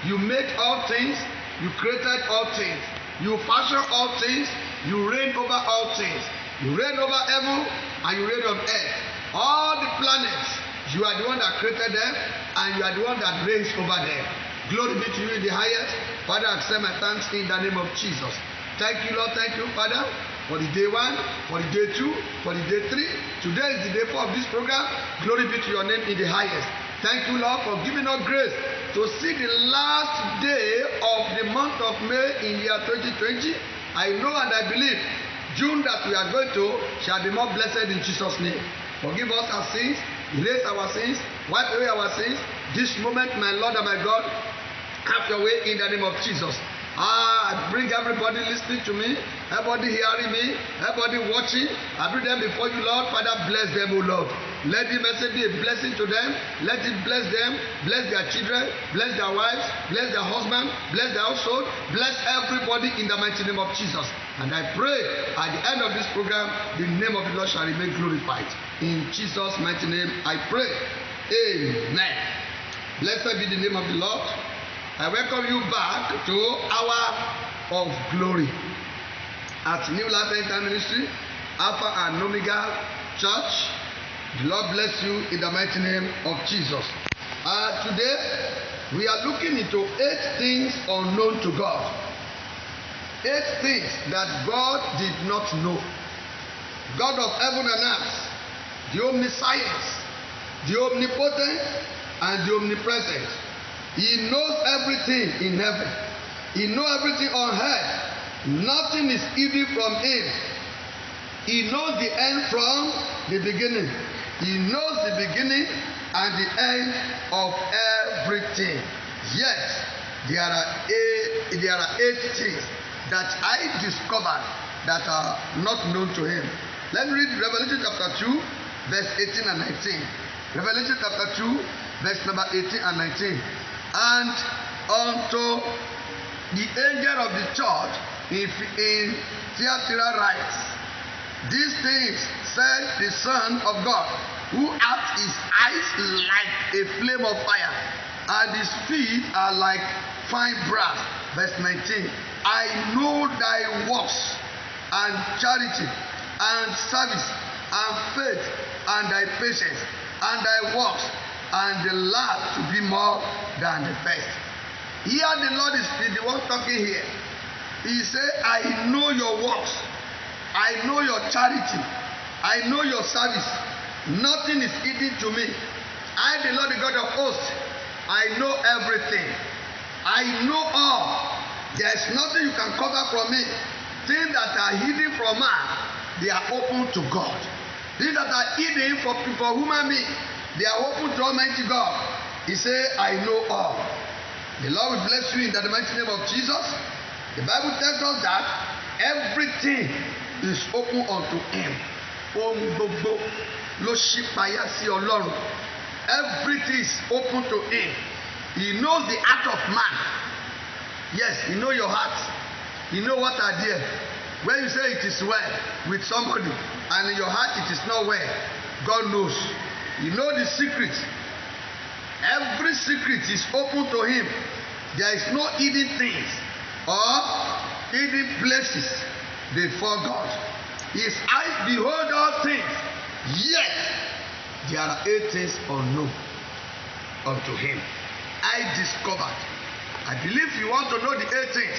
You made all things, you created all things, you fashion all things, you reign over all things. You reign over heaven and you reign on earth. All the planets, you are the one that created them and you are the one that reigns over them. Glory be to you in the highest. Father, accept my thanks in the name of Jesus. Thank you, Lord. Thank you, Father, for the day 1, for the day 2, for the day 3. Today is the day 4 of this program. Glory be to your name in the highest. Thank you, Lord, for giving us grace to see the last day of the month of May in year 2020. I know and I believe June that we are going to shall be more blessed in Jesus' name. Forgive us our sins, erase our sins, wipe away our sins. This moment, my Lord and my God, have your way in the name of Jesus. I bring everybody listening to me, everybody hearing me, everybody watching. I bring them before you, Lord. Father, bless them, O Lord. Let the message be a blessing to them. Let it bless them, bless their children, bless their wives, bless their husband, bless their household, bless everybody in the mighty name of Jesus. And I pray at the end of this program, the name of the Lord shall remain glorified. In Jesus' mighty name, I pray. Amen. Blessed be the name of the Lord. I welcome you back to Hour of Glory at New Life Enter Ministry, Alpha and Omega Church. The Lord bless you in the mighty name of Jesus. Today, we are looking into 8 things unknown to God. 8 things that God did not know. God of heaven and earth, the omniscience, the omnipotent, and the omnipresent. He knows everything in heaven. He knows everything on earth. Nothing is hidden from him. He knows the end from the beginning. He knows the beginning and the end of everything. Yet, there are 8 things that I discovered that are not known to him. Let me read Revelation chapter 2, verse 18 and 19. Revelation chapter 2, verse number 18 and 19. And unto the angel of the church in Thyatira writes, these things said the Son of God, who hath his eyes like a flame of fire, and his feet are like fine brass. Verse 19. I know thy works, and charity, and service, and faith, and thy patience, and thy works, and the last to be more than the first. Here the Lord is the one talking here. He said, I know your works. I know your charity. I know your service. Nothing is hidden to me. I, the Lord, the God of hosts, I know everything. I know all. There is nothing you can cover from me. Things that are hidden from man, they are open to God. Things that are hidden for human beings, they are open to Almighty God. He said, I know all. The Lord will bless you in the mighty name of Jesus. The Bible tells us that everything is open unto him. Everything is open to him. He knows the heart of man. Yes, he knows your heart. He knows what are there. When you say it is well with somebody and in your heart it is not well, God knows. You know the secret. Every secret is open to him. There is no hidden things or hidden places before God. His eyes behold all things, yet there are 8 things unknown unto him. I discovered. I believe you want to know the 8 things.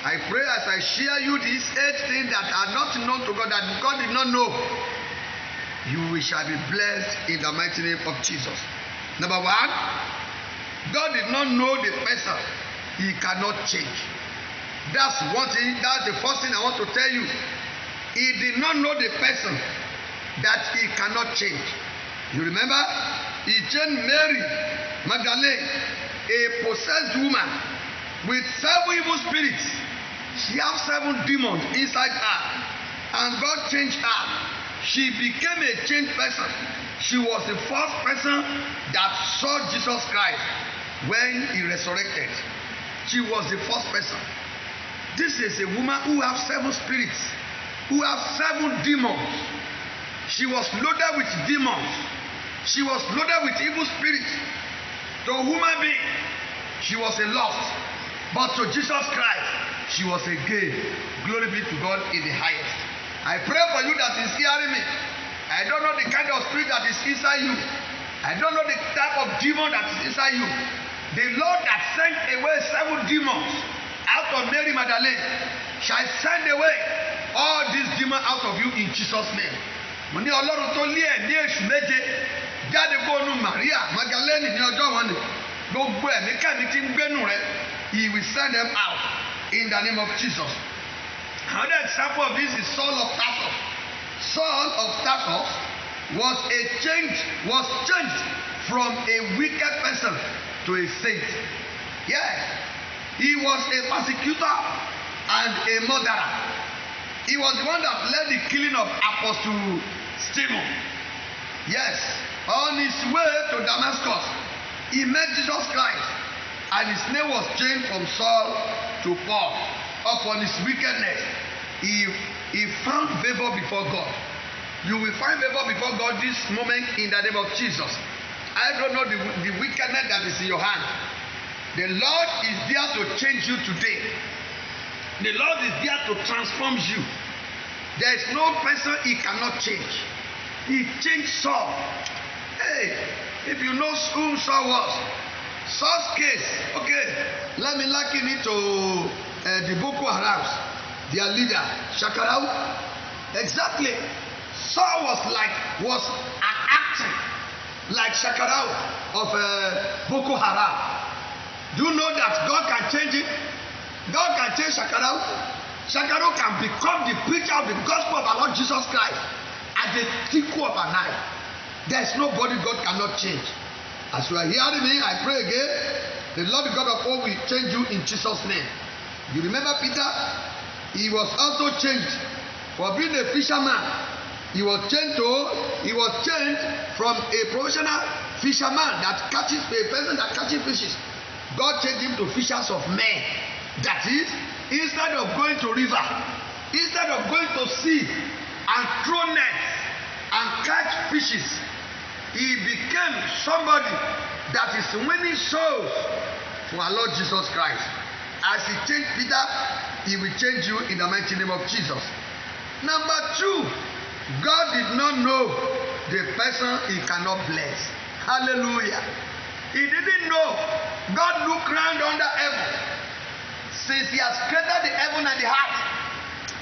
I pray as I share you these 8 things that are not known to God, that God did not know, you shall be blessed in the mighty name of Jesus. Number 1, God did not know the person. He cannot change. That's one thing. That's the first thing I want to tell you. He did not know the person that he cannot change. You remember? He changed Mary Magdalene, a possessed woman with 7 evil spirits. She has 7 demons inside her, and God changed her. She became a changed person. She was the first person that saw Jesus Christ when he resurrected. She was the first person. This is a woman who has 7 spirits, who has 7 demons. She was loaded with demons. She was loaded with evil spirits. The human being, she She was a loss. But to Jesus Christ, she was a gain. Glory be to God in the highest. I pray for you that is hearing me. I don't know the kind of spirit that is inside you. I don't know the type of demon that is inside you. The Lord that sent away 7 demons out of Mary Magdalene shall send away all these demons out of you in Jesus' name. Mo ní Ọlọ́run tó lé ẹ̀mí èṣù méje jáde kónú Maria Magdalene ní ọjọ́ wọn ni gbogbo ẹ̀mí kẹ́mi tí ń gbénu rẹ̀, he will send them out in the name of Jesus. Another example of this is Saul of Tarsus. Saul of Tarsus was changed from a wicked person to a saint. Yes, he was a persecutor and a murderer. He was the one that led the killing of Apostle Stephen. Yes, on his way to Damascus, he met Jesus Christ, and his name was changed from Saul to Paul. Upon his wickedness, he found favor before God. You will find favor before God this moment in the name of Jesus. I don't know the wickedness that is in your hand. The Lord is there to change you today. The Lord is there to transform you. There is no person he cannot change. He changed Saul. Hey, if you know whom Saul was, Saul's case, okay, let me liken it to the Boko Harams, their leader, Shakarau. Exactly. Saul was acting like Shakarau of Boko Haram. Do you know that God can change it? God can change Shakarau. Shakarau can become the preacher of the gospel of our Lord Jesus Christ at the twinkle of an eye. There is nobody God cannot change. As you are hearing me, I pray again, the Lord God of all will change you in Jesus' name. You remember Peter? He was also changed for being a fisherman. He was changed from a professional fisherman that catches a person that catches fishes. God changed him to fishers of men. That is, instead of going to river, instead of going to sea and throw nets and catch fishes, he became somebody that is winning souls for our Lord Jesus Christ. As he changed Peter, he will change you in the mighty name of Jesus. Number 2, God did not know the person he cannot bless. Hallelujah. He didn't know. God looked round under heaven. Since he has created the heaven and the earth,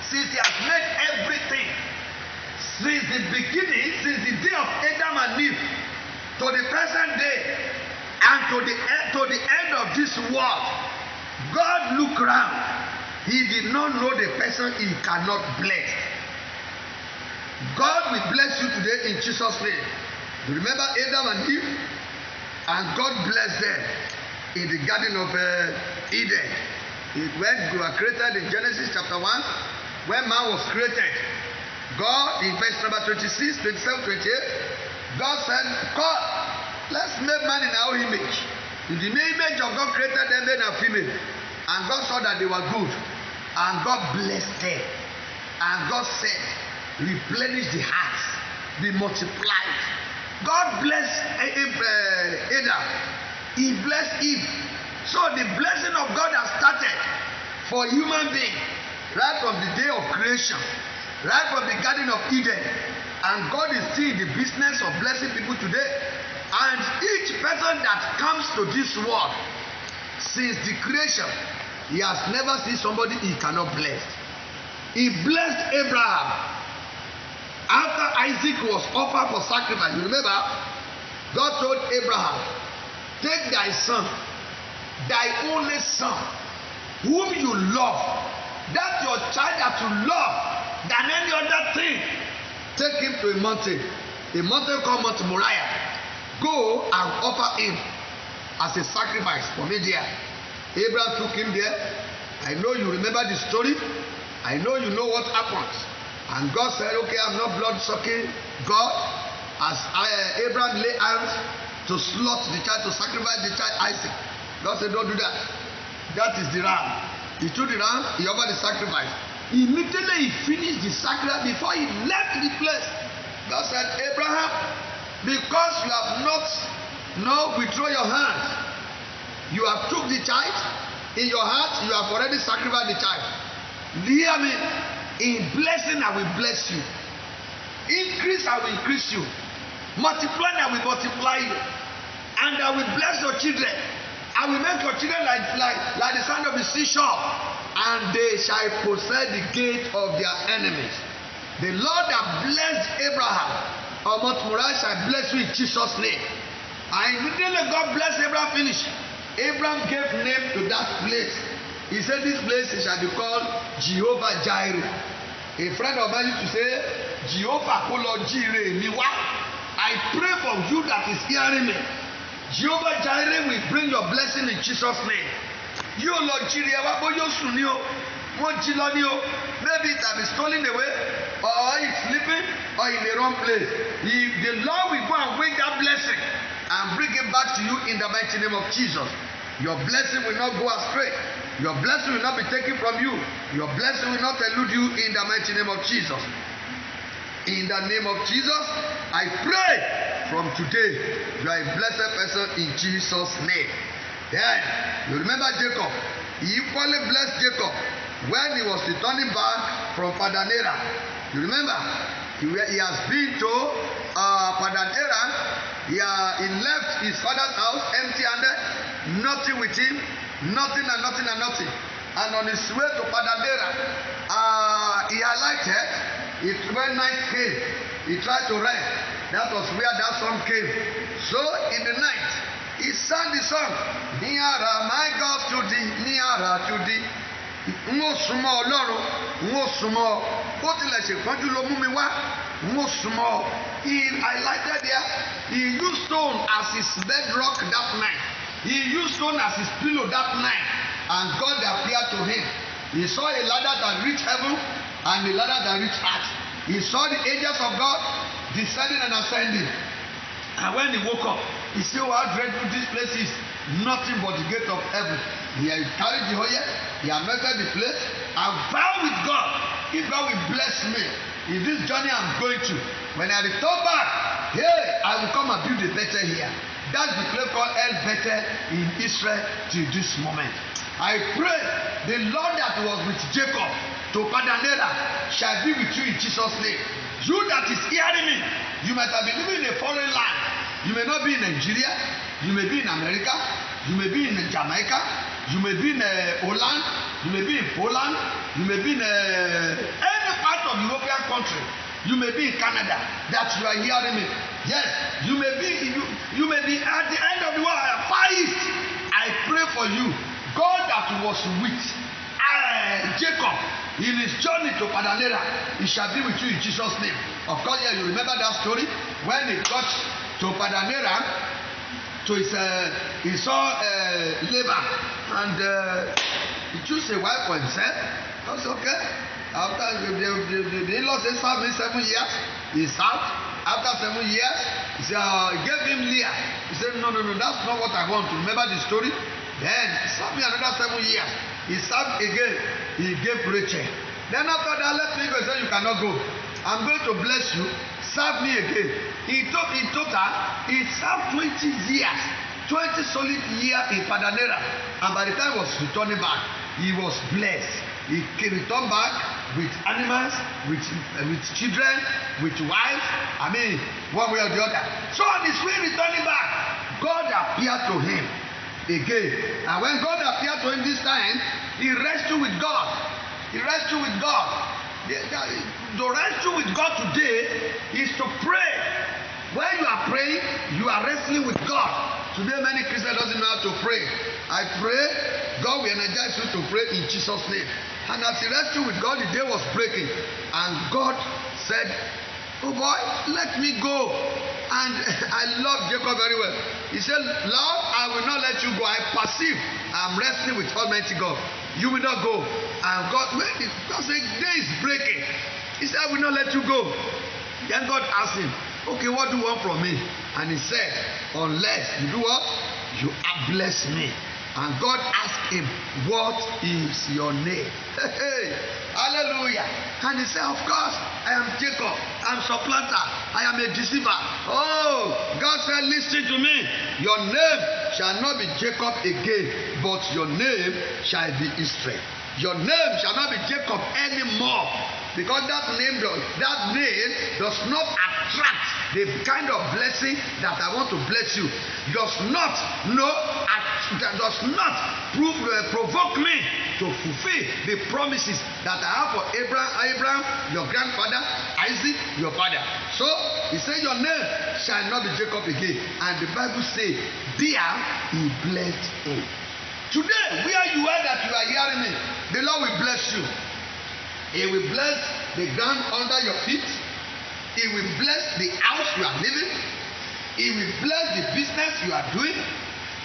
since he has made everything, since the beginning, since the day of Adam and Eve, to the present day, and to the end of this world, God looked round. He did not know the person he cannot bless. God will bless you today in Jesus' name. You remember Adam and Eve? And God blessed them in the Garden of Eden. When they were created in Genesis chapter 1, when man was created, God, in verse number 26, 27, 28, God said, God, let's make man in our image. In the image of God created them, male and female. And God saw that they were good. And God blessed them. And God said, replenish the heart, be multiplied. God blessed Adam. He blessed Eve. So the blessing of God has started for human being right from the day of creation, right from the Garden of Eden. And God is still in the business of blessing people today. And each person that comes to this world, since the creation, he has never seen somebody he cannot bless. He blessed Abraham. After Isaac was offered for sacrifice, you remember, God told Abraham, take thy son, thy only son, whom you love, that your child that you love than any other thing, take him to a mountain called Mount Moriah. Go and offer him as a sacrifice for me there. Abraham took him there. I know you remember the story. I know you know what happened. And God said, okay, I'm not blood-sucking God. As Abraham lay hands to slaughter the child, to sacrifice the child Isaac. God said, don't do that. That is the ram. He took the ram, he offered the sacrifice. Immediately he finished the sacrifice before he left the place. God said, Abraham, because you have not withdraw your hand, You have took the child. In your heart, you have already sacrificed the child. Hear me. In blessing, I will bless you. Increase, I will increase you. Multiply, I will multiply you. And I will bless your children. I will make your children like the sand of the seashore. And they shall possess the gate of their enemies. The Lord that blessed Abraham on Mount Moriah shall bless you in Jesus' name. And immediately God blessed Abraham finish. Abraham gave name to that place. He said this place shall be called Jehovah Jireh. A friend of mine used to say, Jehovah Kolo Jireh Miwa. I pray for you that is hearing me. Jehovah Jireh will bring your blessing in Jesus' name. You Lord Jireh, maybe it has been stolen away, or it's sleeping, or in the wrong place. The Lord will go and bring that blessing and bring it back to you in the mighty name of Jesus. Your blessing will not go astray. Your blessing will not be taken from you. Your blessing will not elude you in the mighty name of Jesus. In the name of Jesus, I pray from today, you are a blessed person in Jesus' name. Then, you remember Jacob. He equally blessed Jacob when he was returning back from Padan Aram. You remember, he has been to Padan Aram. He left his father's house empty-handed, nothing with him, nothing. And on his way to Padan Aram, he alighted. When night came, he tried to rest. That was where that song came. So in the night, he sang the song, Nearer, my God, to thee, nearer to thee. Mo sumo Ọlọ́run, mo sumo. Bó tilẹ̀ ṣe kánjú ló mú mi wá, mo sumo. I lighted there. He used stone as his bedrock that night. He used stone as his pillow that night. And God appeared to him. He saw a ladder that reached heaven and a ladder that reached earth. He saw the angels of God descending and ascending. And when he woke up, he said, oh, how dreadful this place is. Nothing but the gate of heaven. He carried the oil, he anointed the place, and vowed with God, if God will bless me in this journey I'm going to, when I return back, hey, I will come and build a Bethel here. That's the place called El Bethel in Israel till this moment. I pray the Lord that was with Jacob to Padan Aram shall be with you in Jesus' name. You that is hearing me, you might have been living in a foreign land. You may not be in Nigeria, you may be in America, you may be in Jamaica, you may be in Holland, you may be in Poland, you may be in any part of European country, you may be in Canada, that you are hearing me. Yes, you may be at the end of the world, far east. I pray for you. God that was with Jacob in his journey to Padan Aram, he shall be with you in Jesus' name. Of course, yeah, you remember that story when he got to Padan Aram, to he saw Laban, and he chose a wife for himself. That's okay. After the in-laws said, serve me 7 years, he served. After 7 years, he said, he gave him Leah. He said, no, that's not what I want. Remember the story? Then he served me another 7 years. He served again. He gave Rachel. Then after that, let me go. He said, you cannot go. I'm going to bless you. Serve me again. In total, he served 20 years. 20 solid years in Padan Aram. And by the time he was returning back, he was blessed. He returned back with animals, with children, with wives. I mean, one way or the other. So on his way returning back, God appeared to him again. And when God appeared to him this time, he wrestled with God. He wrestled with God. The wrestle with God today is to pray. When you are praying, you are wrestling with God. Today, many Christians doesn't know how to pray. I pray, God will energize you to pray in Jesus' name. And as he wrestled with God, the day was breaking. And God said, oh boy, let me go. And I love Jacob very well. He said, Lord, I will not let you go. I perceive I'm wrestling with Almighty God. You will not go. And God said, day is breaking. He said, I will not let you go. Then God asked him, okay, what do you want from me? And he said, unless you do what? You bless me. And God asked him, what is your name? Hey, hallelujah. And he said, of course, I am Jacob. I'm supplanter. I am a deceiver. Oh, God said, listen to me. Your name shall not be Jacob again, but your name shall be Israel. Your name shall not be Jacob anymore, because that name does not attract the kind of blessing that I want to bless you. Does not provoke me to fulfill the promises that I have for Abraham, your grandfather, Isaac, your father. So he said, your name shall not be Jacob again. And the Bible says, there he blessed him. Today, where you are that you are hearing me, the Lord will bless you. He will bless the ground under your feet. He will bless the house you are living. He will bless the business you are doing.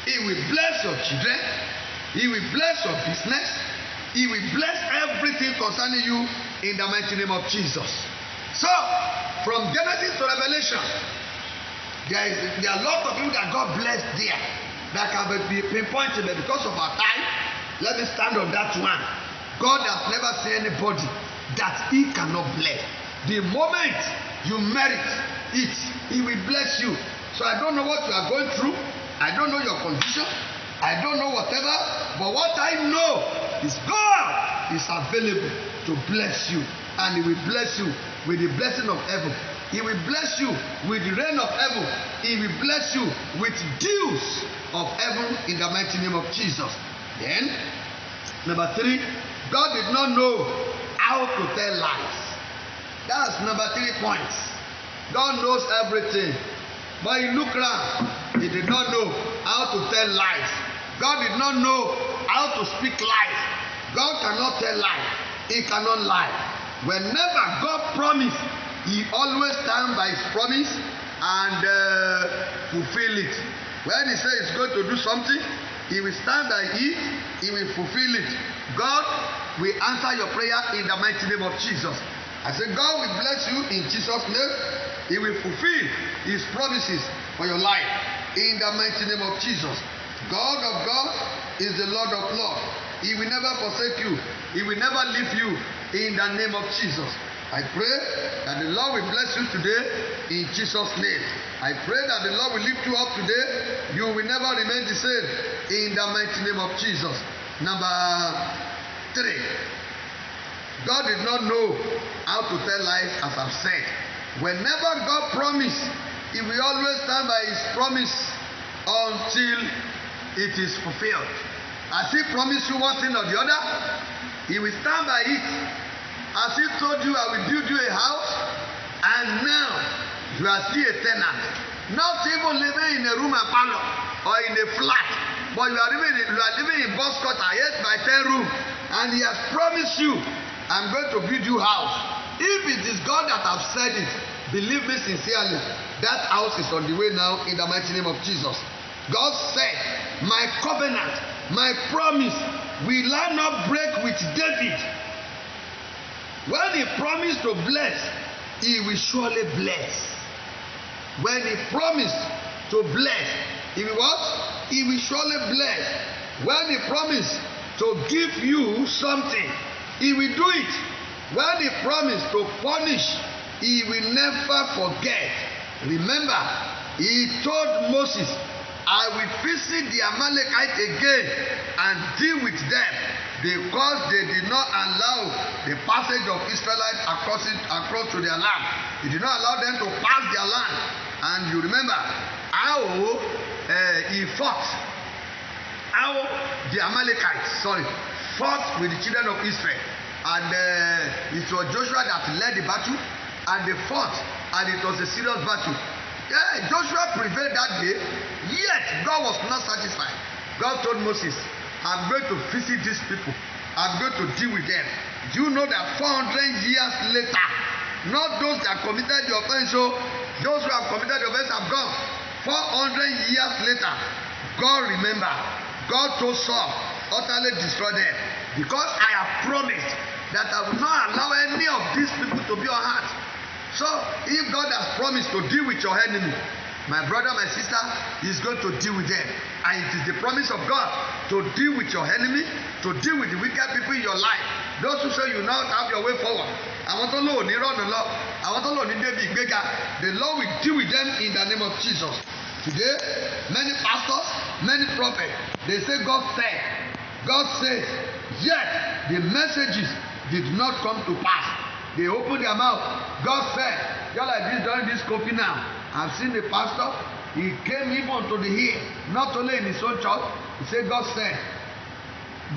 He will bless your children. He will bless your business. He will bless everything concerning you in the mighty name of Jesus. So, from Genesis to Revelation, there are a lot of people that God blessed there that can be pinpointed, but because of our time, let me stand on that one. God has never seen anybody that he cannot bless. The moment you merit it, he will bless you. So I don't know what you are going through. I don't know your condition. I don't know whatever. But what I know is God is available to bless you. And he will bless you with the blessing of heaven. He will bless you with the rain of heaven. He will bless you with dews of heaven in the mighty name of Jesus. Then, number 3, God did not know how to tell lies. That's number 3 points. God knows everything. But he looked around. He did not know how to tell lies. God did not know how to speak lies. God cannot tell lies. He cannot lie. Whenever God promised, he always stands by his promise and fulfill it. When he says he's going to do something, he will stand by it. He will fulfill it. God will answer your prayer in the mighty name of Jesus. I say God will bless you in Jesus' name. He will fulfill his promises for your life in the mighty name of Jesus. God of God is the Lord of Lords. He will never forsake you. He will never leave you in the name of Jesus. I pray that the Lord will bless you today in Jesus' name. I pray that the Lord will lift you up today. You will never remain the same in the mighty name of Jesus. Number 3. God did not know how to tell lies, as I've said. Whenever God promised, he will always stand by his promise until it is fulfilled. As he promised you one thing or the other, he will stand by it. As he told you, I will build you a house, and now you are still a tenant. Not even living in a room and parlor or in a flat, but you are living in box cutter 8 by 10 room, and he has promised you, I'm going to build you a house. If it is God that have said it, believe me sincerely, that house is on the way now in the mighty name of Jesus. God said, my covenant, my promise will I not break with David. When he promised to bless, he will surely bless. When he promised to bless, he will what? He will surely bless. When he promised to give you something, he will do it. When he promised to punish, he will never forget. Remember, he told Moses, I will visit the Amalekites again and deal with them, because they did not allow the passage of Israelites across to their land. He did not allow them to pass their land. And you remember how he fought, how the Amalekites, fought with the children of Israel. And it was Joshua that led the battle, and they fought, and it was a serious battle. Yeah, Joshua prevailed that day, yet God was not satisfied. God told Moses, I'm going to visit these people. I'm going to deal with them. Do you know that 400 years later, not those that committed the offense, so those who have committed the offense have gone. 400 years later, God remembered. God told Saul, utterly destroy them, because I have promised that I will not allow any of these people to be on heart. So, if God has promised to deal with your enemy, my brother, my sister, is going to deal with them. And it is the promise of God to deal with your enemy, to deal with the wicked people in your life. Those who say you now have your way forward. Àwọn tó lò ní rọ́ọ̀nù lọ, àwọn tó lò ní débi ìgbéga, the Lord will deal with them in the name of Jesus. Today, many pastors, many prophets, they say God said, God says, yet the messages did not come to pass. They open their mouth. God said, just like this during this COVID now. I've seen the pastor, he came even to the hill, not only in his own church. He said, God said,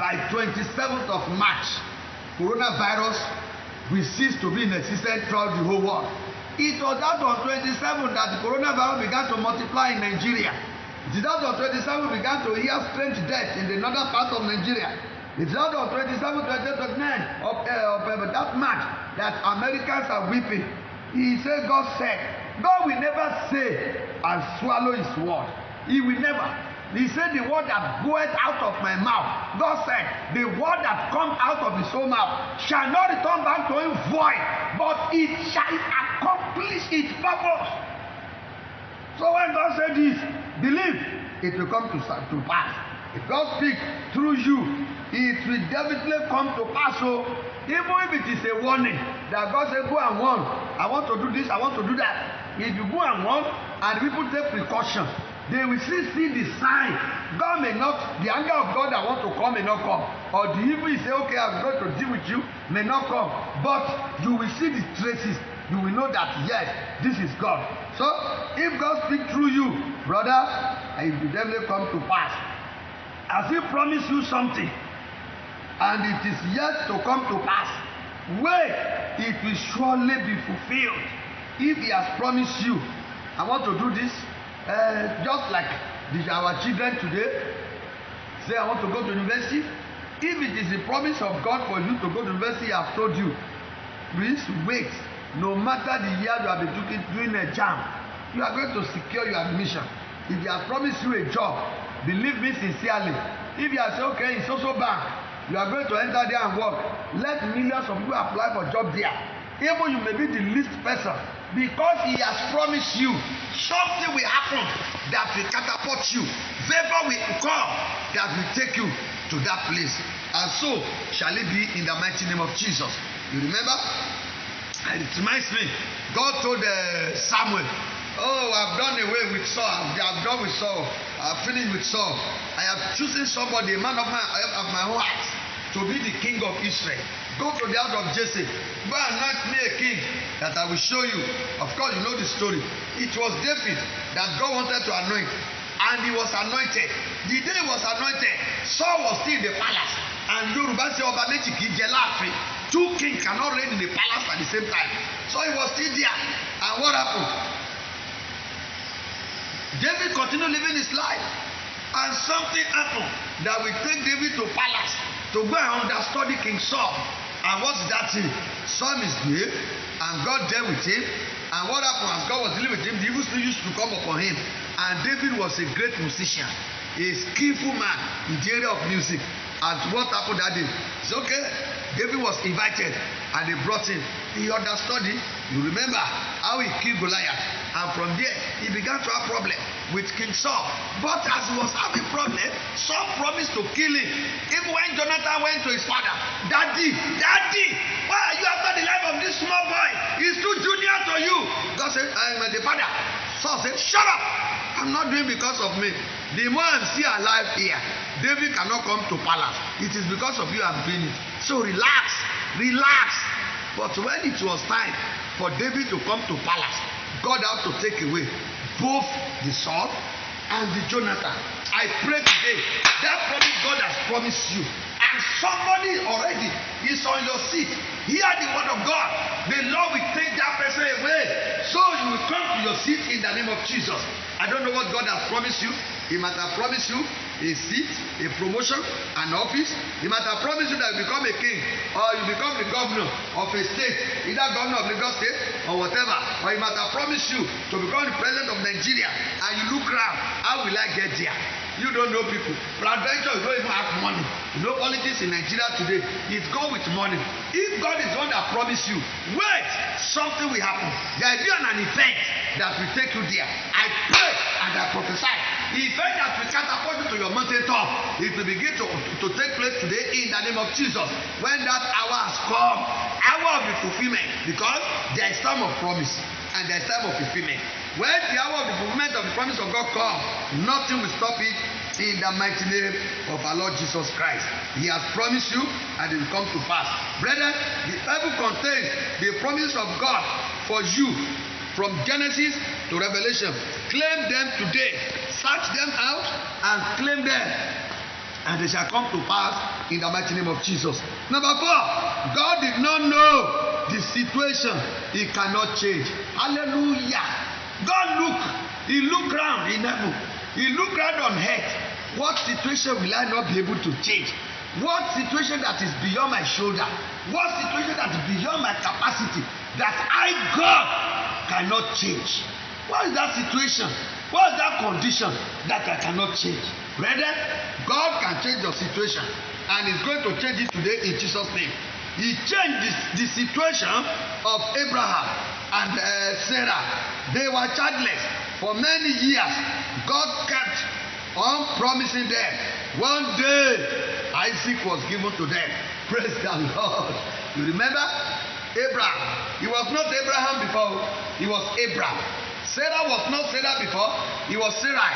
by 27th of March, coronavirus will cease to be in existence throughout the whole world. It was that on 27th that the coronavirus began to multiply in Nigeria. It is that on 27th we began to hear strange deaths in the northern part of Nigeria. It is that on 27th, 28th, 29th of that March that Americans are weeping. He said, God said, God will never say and swallow his word. He will never. He said, the word that goeth out of my mouth. God said, the word that comes out of his own mouth shall not return back to him void, but it shall accomplish its purpose. So when God said this, believe it will come to pass. If God speaks through you, it will definitely come to pass. So even if it is a warning that God said, go and warn, I want to do this, I want to do that. If you go and warn and people take precaution, they will still see the sign. God may not, the anger of God that want to come may not come. Or the evil you say, okay, I'm going to deal with you, may not come. But you will see the traces. You will know that, yes, this is God. So, if God speaks through you, brother, it will definitely come to pass. As he promised you something, and it is yet to come to pass, wait, it will surely be fulfilled. If he has promised you, I want to do this, just like our children today say, I want to go to university. If it is the promise of God for you to go to university, I have told you, please wait. No matter the year you have been doing a jam, you are going to secure your admission. If he has promised you a job, believe me sincerely. If you have said, okay, it's also bank, you are going to enter there and work. Let millions of people apply for job there. Even you may be the least person, because he has promised you, something will happen that will catapult you. Favor will come that will take you to that place. And so shall it be in the mighty name of Jesus. You remember? And it reminds me, God told Samuel, oh, I've done away with Saul. I've done with Saul. I've finished with Saul. I have chosen somebody, a man of my own heart, to be the king of Israel. Go to the house of Jesse. Go and anoint me a king that I will show you. Of course, you know the story. It was David that God wanted to anoint, and he was anointed. The day he was anointed, Saul was still in the palace. And Yoruba say, Ọba méjì kì í jẹ láàfin. Two kings cannot reign in the palace at the same time. So he was still there. And what happened? David continued living his life. And something happened that will take David to palace to go and understudy King Saul. And what's that thing? Saul misbehaved, and God dealt with him. And what happened as God was dealing with him, the evil spirit used to come upon him. And David was a great musician, a skillful man in the area of music. And what happened that day? It's okay. David was invited, and they brought him. He understudied. You remember how he killed Goliath. And from there, he began to have problem with King Saul. But as he was having problem, Saul promised to kill him. Even when Jonathan went to his father, Daddy, why are you after the life of this small boy? He's too junior to you. God said, I'm the father. Saul said, shut up. I'm not doing because of me. The more I'm still alive here, David cannot come to palace. It is because of you I'm doing it. So relax. But when it was time for David to come to palace, God had to take away both the Saul and the Jonathan. I pray today, that promise God has promised you, and somebody already is on your seat. Hear the word of God. The Lord will take that person away, so you will come to your seat in the name of Jesus. I don't know what God has promised you. He might have promised you a seat, a promotion, an office. He might have promised you that you become a king, or you become the governor of a state, either governor of Lagos State or whatever. Or he might have promised you to become the president of Nigeria, and you look around, how will I get there? You don't know people. Peradventure, you don't even have money. You know politics in Nigeria today, it goes with money. If God is the one that promised you, wait, something will happen. There will be an event that will take you there. I pray and I prophesy. The event that will catapult you to your mountain top, it will begin to take place today in the name of Jesus. When that hour has come, hour of the fulfillment, because there is time of promise and there is time of fulfillment. When the hour of the fulfillment of the promise of God comes, nothing will stop it in the mighty name of our Lord Jesus Christ. He has promised you and it will come to pass. Brethren, the Bible contains the promise of God for you from Genesis to Revelation. Claim them today. Search them out and claim them, and they shall come to pass in the mighty name of Jesus. Number 4, God did not know the situation he cannot change. Hallelujah. He looked round in heaven. He looked round on earth. What situation will I not be able to change? What situation that is beyond my shoulder? What situation that is beyond my capacity that I, God, cannot change? What is that situation? What is that condition that I cannot change? Brethren, God can change your situation, and He's going to change it today in Jesus' name. He changed the situation of Abraham and Sarah. They were childless for many years. God kept on promising them. One day, Isaac was given to them. Praise the Lord. You remember Abraham? He was not Abraham before. He was Abraham. Sarah was not Sarah before. He was Sarai.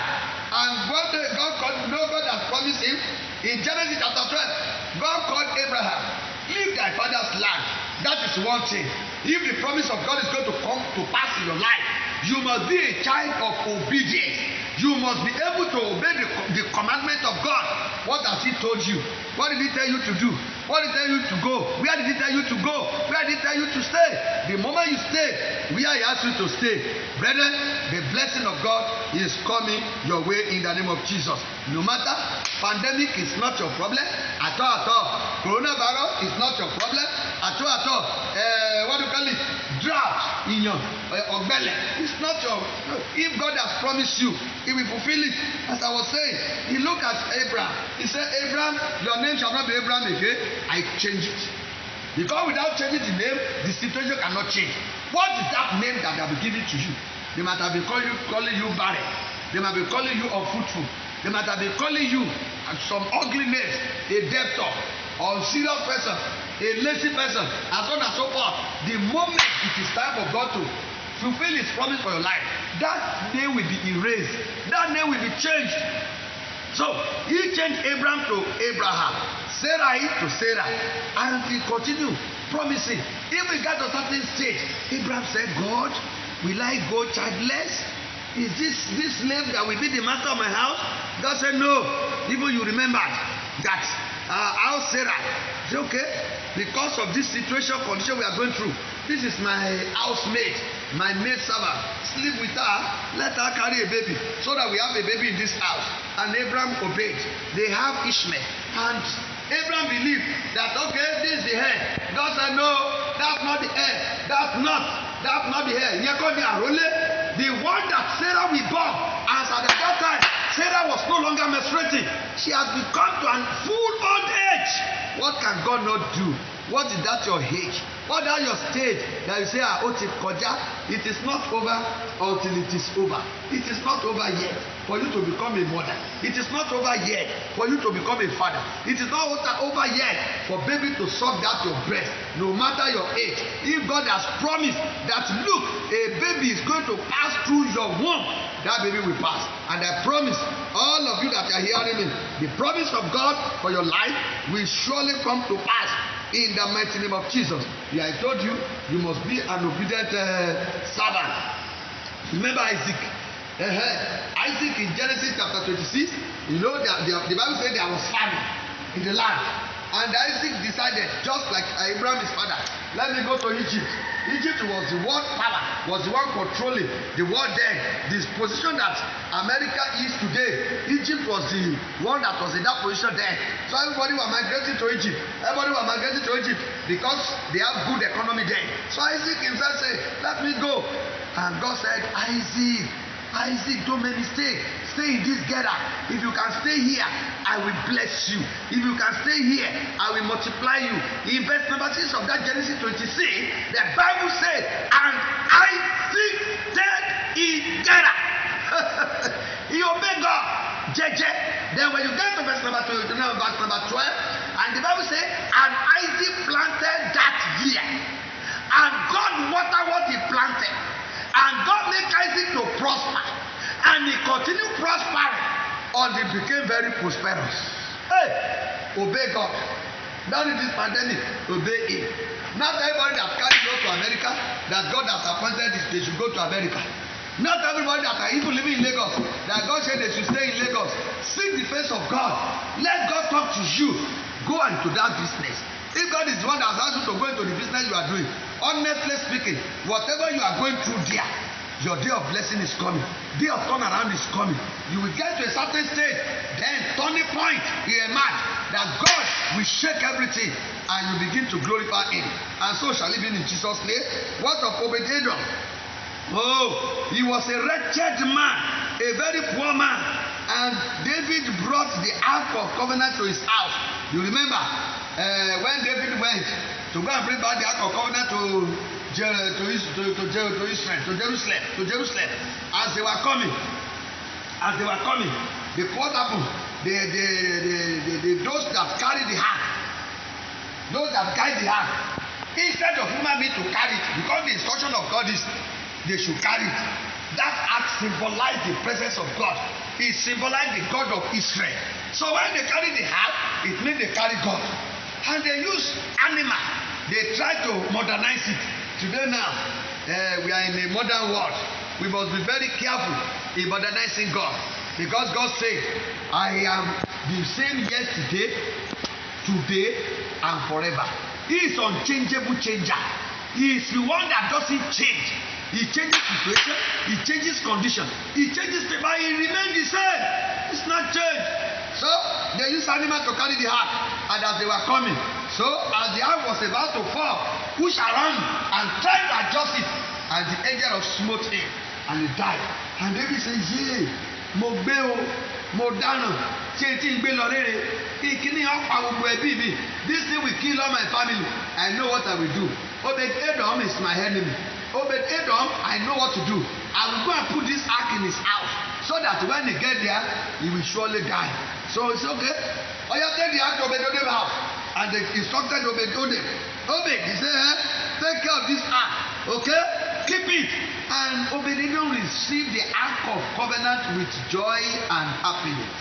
And one day God has promised him in Genesis chapter 12. God called Abraham, leave thy father's land. That is one thing. If the promise of God is going to come to pass in your life, you must be a child of obedience. You must be able to obey the commandment of God. What has He told you? What did He tell you to do? What did He tell you to go? Where did He tell you to go? Where did He tell you to stay? The moment you stay, where He asked you to stay. Brethren, the blessing of God is coming your way in the name of Jesus. No matter, pandemic is not your problem at all. Coronavirus is not your problem at all. What do you call it? Drought in your belly. It's not your. If God has promised you, He will fulfill it. As I was saying, He looked at Abraham. He said, Abraham, your name shall not be Abraham again. I change it. Because without changing the name, the situation cannot change. What is that name that they will give it to you? They might have been calling you barren. They might be calling you unfruitful. They might have been calling you some ugly names, a debtor, or a serious person, a lazy person, and so on and so forth. The moment it is time for God to fulfill His promise for your life, that name will be erased. That name will be changed. So He changed Abraham to Abraham, Sarai to Sarah, and He continued promising. If we got to a certain stage, Abraham said, God, will I go childless? Is this slave that will be the master of my house? God said, no. Even you remember that how Sarah said, okay, because of this condition we are going through, this is my housemaid, my maid servant. Sleep with her, let her carry a baby, so that we have a baby in this house. And Abraham obeyed. They have Ishmael, and Abraham believed that, okay, this is the head. God said, no, that's not the head. That's not the head. The one that Sarah will born, as at that time, Sarah was no longer menstruating. She has become to a full old age. What can God not do? What is that your age? What is your stage that you say, it is not over until it is over. It is not over yet for you to become a mother. It is not over yet for you to become a father. It is not over yet for baby to suck that your breast, no matter your age. If God has promised that, look, a baby is going to pass through your womb, that baby will pass. And I promise all of you that are hearing me, the promise of God for your life will surely come to pass in the mighty name of Jesus. Yeah, I told you, you must be an obedient servant. Remember Isaac. Isaac in Genesis chapter 26, you know that the Bible said there was famine in the land. And Isaac decided, just like Abraham his father, let me go to Egypt. Egypt was the world power, was the one controlling the world then. This position that America is today, Egypt was the one that was in that position then. So everybody was migrating to Egypt. Because they have good economy there. So Isaac himself said, let me go. And God said, Isaac, don't make mistake. Stay in this gather. If you can stay here, I will bless you. If you can stay here, I will multiply you. In verse number 6 of that Genesis 26, the Bible says, and Isaac stayed in Gerar. He obeyed God. Then when you get to verse number 12, and the Bible says, and Isaac planted that year. And God watered what he planted. And God made Isaac to prosper. And he continued prospering until he became very prosperous. Hey, obey God. During this pandemic, obey him. Not everybody that carry go to America, that God has appointed they should go to America. Not everybody that are even living in Lagos, that God said they should stay in Lagos. Seek the face of God. Let God talk to you. Go into that business. If God is the one that has asked you to go into the business you are doing, honestly speaking, whatever you are going through there, your day of blessing is coming. Day of turnaround is coming. You will get to a certain stage, then turning point will emerge that God will shake everything and you begin to glorify him. And so shall it be in Jesus' name. What of Obed-Edom? Oh, he was a wretched man, a very poor man. And David brought the Ark of Covenant to his house. You remember when David went to go and bring back the Ark of Covenant to Jerusalem. As they were coming, what happened? Those that carry the ark, those that guide the ark, instead of human being to carry it, because the instruction of God is they should carry it. That ark symbolized the presence of God. It symbolized the God of Israel. So when they carry the ark, it means they carry God. And they use animal. They try to modernize it. Today now, we are in a modern world. We must be very careful in modernizing God. Because God said, I am the same yesterday, today, and forever. He is unchangeable changer. He is the one that doesn't change. He changes situation, he changes condition, he changes the but he remains the same. It's not changed. So they used animal to carry the ark, and as they were coming, so as the ark was about to fall, push around and try to adjust it, and the angel of smote him, and he died. And David said, "Yay, mo gbé o, mo dáná, ṣé tí ń gbé lọ rere, ìkíní ọ̀pá gbogbo ẹbí mi, this thing will kill all my family. I know what I will do. Obed-Edom is my enemy. Obed-Edom, I know what to do. I will go and put this ark in his house, so that when he get there, he will surely die." So it's okay. Oya take the ark to Obed-Edom's house, and they instructed Obed-Edom. He said, take care of this ark, okay? Keep it. And Obed-Edom received the ark of covenant with joy and happiness.